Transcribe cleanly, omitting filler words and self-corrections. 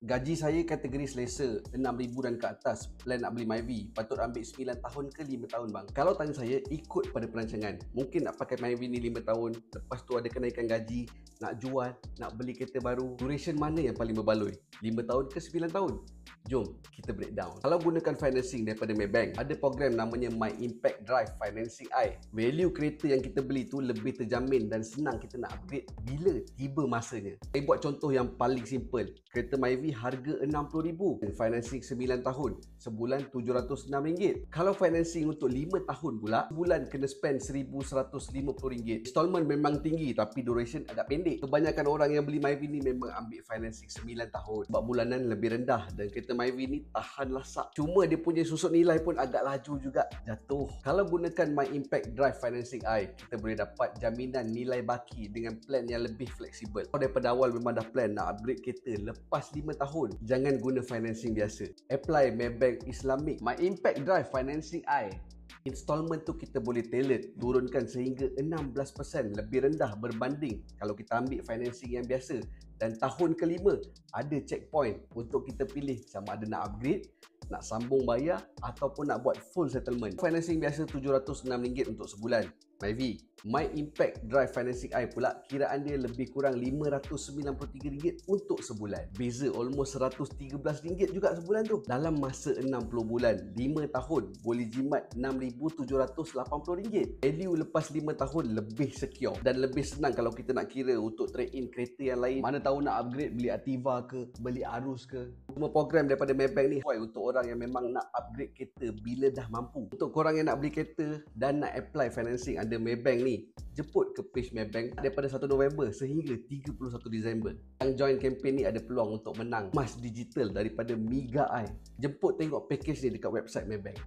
Gaji saya kategori selesa, 6,000 dan ke atas. Plan nak beli Myvi, patut ambil 9 tahun ke 5 tahun bang? Kalau tanya saya, ikut pada perancangan. Mungkin nak pakai Myvi ni 5 tahun, lepas tu ada kenaikan gaji, nak jual, nak beli kereta baru. Duration mana yang paling berbaloi? 5 tahun ke 9 tahun? Jom kita breakdown. Kalau gunakan financing daripada Maybank, ada program namanya My Impact Drive Financing I. Value kereta yang kita beli tu lebih terjamin dan senang kita nak upgrade bila tiba masanya. Saya buat contoh yang paling simple. Kereta Myvi harga RM60,000. Financing 9 tahun, sebulan RM706. Kalau financing untuk 5 tahun pula, sebulan kena spend RM1,150. Installment memang tinggi tapi duration agak pendek. Kebanyakan orang yang beli Myvi ni memang ambil financing 9 tahun sebab bulanan lebih rendah dan kereta Myvi ni tahan lasak. Cuma dia punya susut nilai pun agak laju juga jatuh. Kalau gunakan My Impact Drive Financing I, kita boleh dapat jaminan nilai baki dengan plan yang lebih fleksibel. Kalau daripada awal memang dah plan nak upgrade kereta lepas 5 tahun, jangan guna financing biasa. Apply Maybank Islamic My Impact Drive Financing I. Installment tu kita boleh tailored, turunkan sehingga 16% lebih rendah berbanding kalau kita ambil financing yang biasa. Dan tahun kelima ada checkpoint untuk kita pilih sama ada nak upgrade, nak sambung bayar ataupun nak buat full settlement. Financing biasa RM706 untuk sebulan. Myvi, My Impact Drive Financing I pula kiraan dia lebih kurang RM593 untuk sebulan. Beza almost RM113 juga sebulan tu. Dalam masa 60 bulan, 5 tahun boleh jimat RM6,780. Value lepas 5 tahun lebih secure dan lebih senang kalau kita nak kira untuk trade in kereta yang lain. Mana tahu nak upgrade, beli Ativa ke, beli Arus ke. Semua program daripada Maybank ni untuk orang yang memang nak upgrade kereta bila dah mampu. Untuk korang yang nak beli kereta dan nak apply financing ada Maybank ni, jemput ke page Maybank daripada 1 November sehingga 31 Disember. Yang join campaign ni ada peluang untuk menang emas digital daripada Miga Eye. Jemput tengok package ni dekat website Maybank.